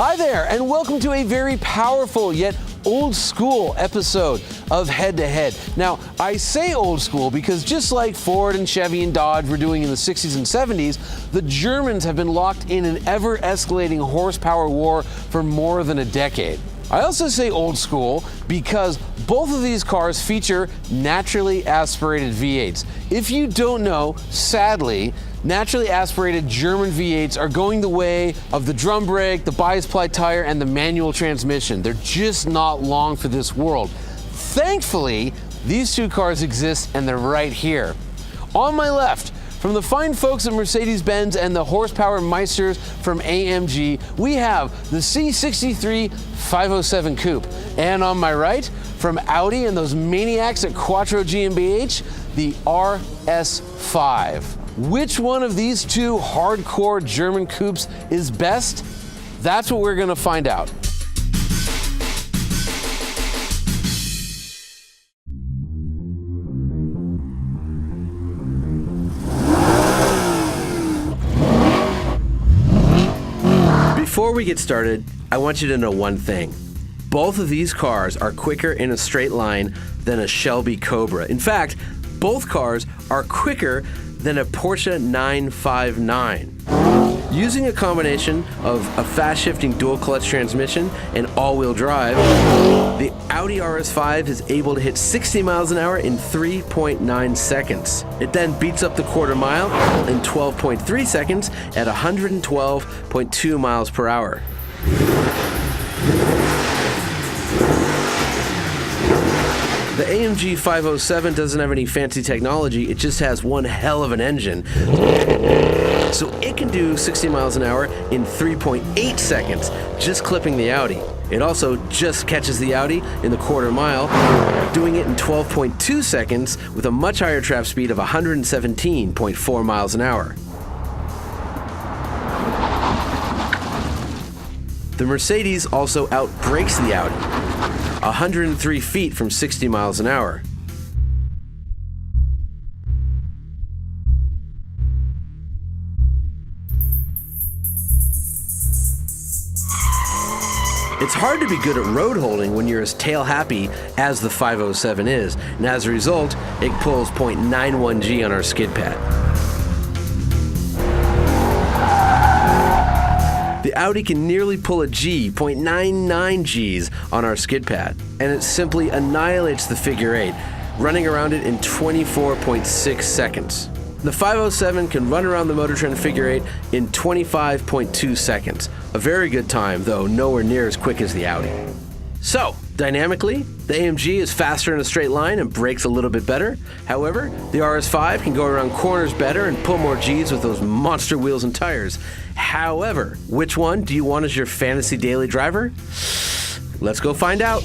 Hi there, and welcome to a very powerful yet old school episode of Head to Head. Now, I say old school because just like Ford and Chevy and Dodge were doing in the 60s and 70s, the Germans have been locked in an ever-escalating horsepower war for more than a decade. I also say old school because both of these cars feature naturally aspirated V8s. If you don't know, sadly, naturally aspirated German V8s are going the way of the drum brake, the bias ply tire, and the manual transmission. They're just not long for this world. Thankfully, these two cars exist and they're right here. On my left, from the fine folks at Mercedes-Benz and the horsepower meisters from AMG, we have the C63 507 Coupe. And on my right, from Audi and those maniacs at Quattro GmbH, the RS5. Which one of these two hardcore German coupes is best? That's what we're gonna find out. Before we get started, I want you to know one thing. Both of these cars are quicker in a straight line than a Shelby Cobra. In fact, both cars are quicker than a Porsche 959. Using a combination of a fast-shifting dual-clutch transmission and all-wheel drive, the Audi RS5 is able to hit 60 miles an hour in 3.9 seconds. It then beats up the quarter mile in 12.3 seconds at 112.2 miles per hour. The AMG 507 doesn't have any fancy technology, it just has one hell of an engine. So it can do 60 miles an hour in 3.8 seconds, just clipping the Audi. It also just catches the Audi in the quarter mile, doing it in 12.2 seconds with a much higher trap speed of 117.4 miles an hour. The Mercedes also outbrakes the Audi, 103 feet from 60 miles an hour. It's hard to be good at road holding when you're as tail happy as the 507 is, and as a result, it pulls 0.91 G on our skid pad. The Audi can nearly pull a G, 0.99 Gs on our skid pad, and it simply annihilates the figure eight, running around it in 24.6 seconds. The 507 can run around the Motor Trend figure eight in 25.2 seconds. A very good time, though nowhere near as quick as the Audi. So, dynamically, the AMG is faster in a straight line and brakes a little bit better. However, the RS5 can go around corners better and pull more Gs with those monster wheels and tires. However, which one do you want as your fantasy daily driver? Let's go find out.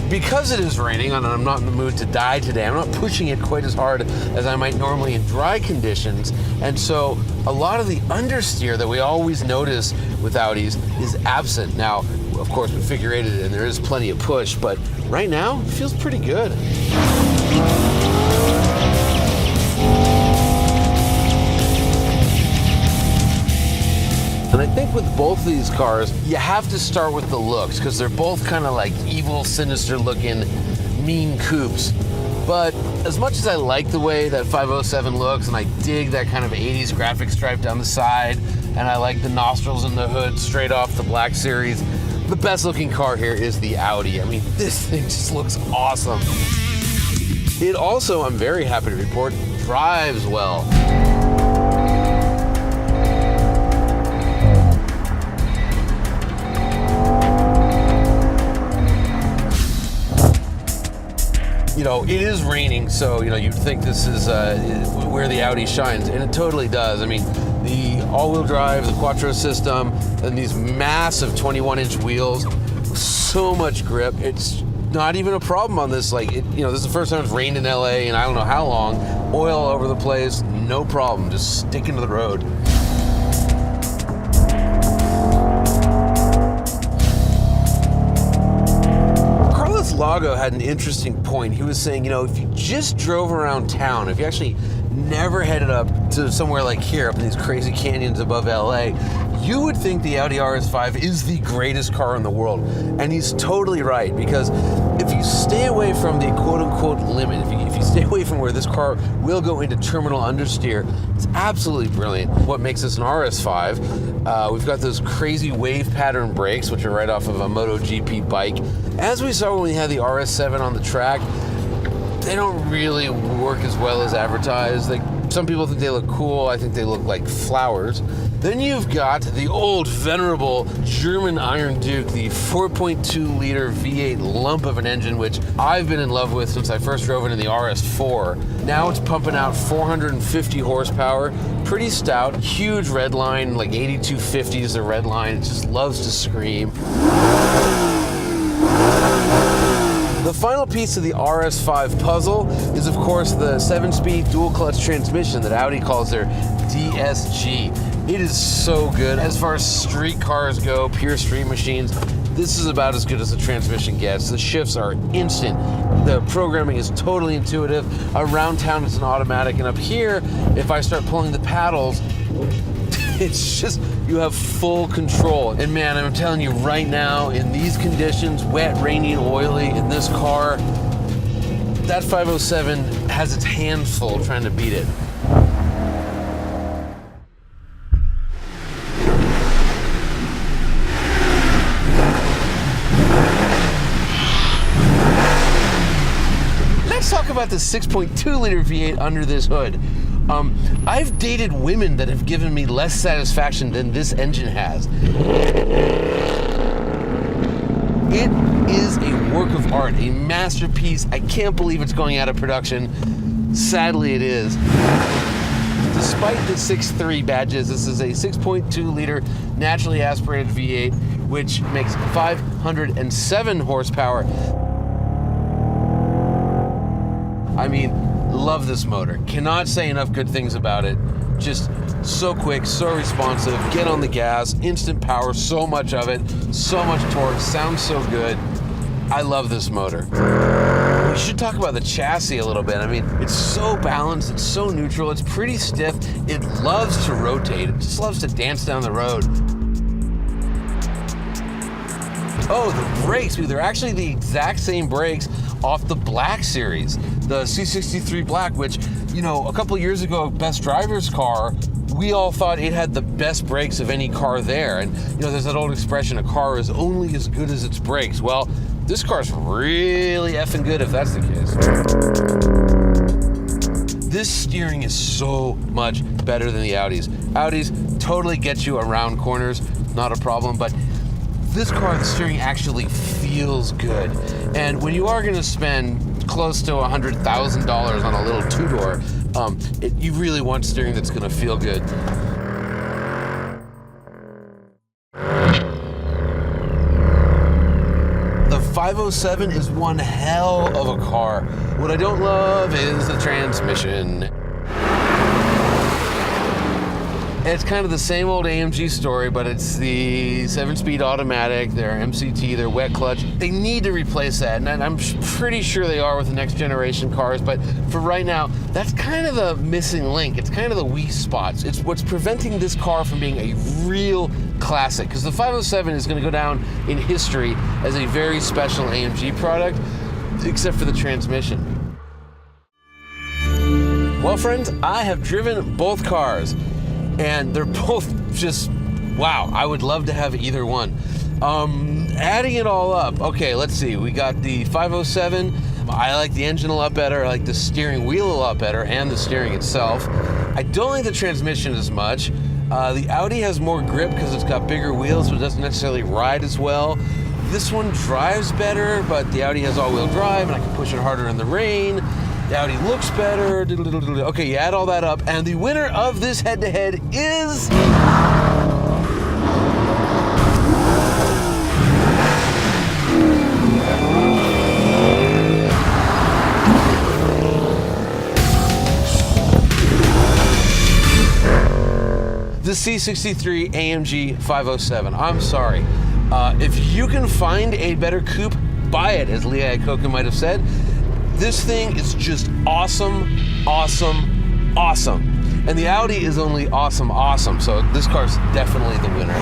Because it is raining and I'm not in the mood to die today, I'm not pushing it quite as hard as I might normally in dry conditions. And so a lot of the understeer that we always notice with Audis is absent. Now, of course, we figure eight it and there is plenty of push, but right now it feels pretty good. And I think with both of these cars, you have to start with the looks because they're both kind of like evil, sinister looking, mean coupes. But as much as I like the way that 507 looks and I dig that kind of 80s graphic stripe down the side and I like the nostrils and the hood straight off the Black Series, the best looking car here is the Audi. I mean, this thing just looks awesome. It also, I'm very happy to report, drives well. You know, it is raining, so, you'd think this is where the Audi shines, and it totally does. I mean, the all-wheel drive, the Quattro system, and these massive 21-inch wheels, so much grip. It's not even a problem on this. Like, this is the first time it's rained in LA, and I don't know how long. Oil all over the place, no problem. Just sticking to the road. Lago had an interesting point. He was saying, you know, if you just drove around town, if you actually never headed up to somewhere like here, up in these crazy canyons above LA, you would think the Audi RS5 is the greatest car in the world. And he's totally right, because if you stay away from the quote-unquote limit, if you stay away from where this car will go into terminal understeer, it's absolutely brilliant. What makes this an RS5? We've got those crazy wave pattern brakes, which are right off of a MotoGP bike. As we saw when we had the RS7 on the track, they don't really work as well as advertised. Some people think they look cool. I think they look like flowers. Then you've got the old venerable German Iron Duke, the 4.2 liter V8 lump of an engine, which I've been in love with since I first drove it in the RS4. Now it's pumping out 450 horsepower, pretty stout, huge red line, like 8250 is the red line. It just loves to scream. The final piece of the RS5 puzzle is, of course, the 7-speed dual-clutch transmission that Audi calls their DSG. It is so good. As far as street cars go, pure street machines, this is about as good as the transmission gets. The shifts are instant. The programming is totally intuitive. Around town, it's an automatic, and up here, if I start pulling the paddles, it's just, you have full control. And man, I'm telling you right now, in these conditions, wet, rainy, and oily, in this car, that 507 has its hands full trying to beat it. Let's talk about the 6.2 liter V8 under this hood. I've dated women that have given me less satisfaction than this engine has. It is a work of art, a masterpiece. I can't believe it's going out of production. Sadly, it is. Despite the 6.3 badges, this is a 6.2 liter naturally aspirated V8, which makes 507 horsepower. I mean, love this motor. Cannot say enough good things about it. Just so quick, so responsive, get on the gas, instant power, so much of it, so much torque, sounds so good. I love this motor. We should talk about the chassis a little bit. I mean, it's so balanced, it's so neutral, it's pretty stiff, it loves to rotate, it just loves to dance down the road. Oh, the brakes, they're actually the exact same brakes off the Black series, the C63 Black, which, you know, a couple years ago, Best Driver's car, we all thought it had the best brakes of any car there. And, you know, there's that old expression, a car is only as good as its brakes. Well, this car's really effing good if that's the case. This steering is so much better than the Audis. Audis totally get you around corners, not a problem, but this car, the steering actually feels good. And when you are going to spend close to $100,000 on a little two-door, you really want steering that's going to feel good. The 507 is one hell of a car. What I don't love is the transmission. It's kind of the same old AMG story, but it's the 7-speed automatic, their MCT, their wet clutch. They need to replace that, and I'm pretty sure they are with the next generation cars, but for right now, that's kind of the missing link. It's kind of the weak spots. It's what's preventing this car from being a real classic, because the 507 is going to go down in history as a very special AMG product, except for the transmission. Well, friends, I have driven both cars, and they're both just, wow, I would love to have either one. Adding it all up, okay, let's see. We got the 507. I like the engine a lot better. I like the steering wheel a lot better, and the steering itself. I don't like the transmission as much. The Audi has more grip because it's got bigger wheels, but it doesn't necessarily ride as well. This one drives better, but the Audi has all-wheel drive, and I can push it harder in the rain. The Audi looks better. Okay, you add all that up, and the winner of this head-to-head is... the C63 AMG 507. I'm sorry. If you can find a better coupe buy it, as Lee Iacocca might have said. This thing is just awesome, awesome, awesome. And the Audi is only awesome, awesome. So this car's definitely the winner.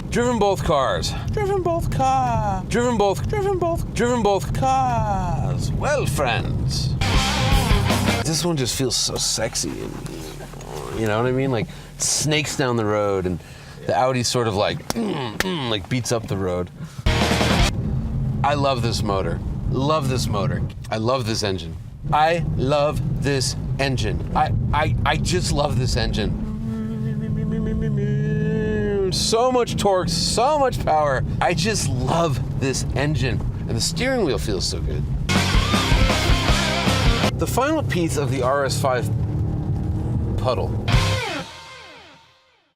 Driven both cars. Driven both cars. Driven both cars. Well, friends. This one just feels so sexy. And, you know what I mean? Like snakes down the road, and the Audi's sort of like beats up the road. I love this motor. Love this motor. I love this engine. I love this engine. I just love this engine. So much torque, so much power. I just love this engine. And the steering wheel feels so good. The final piece of the RS5 puddle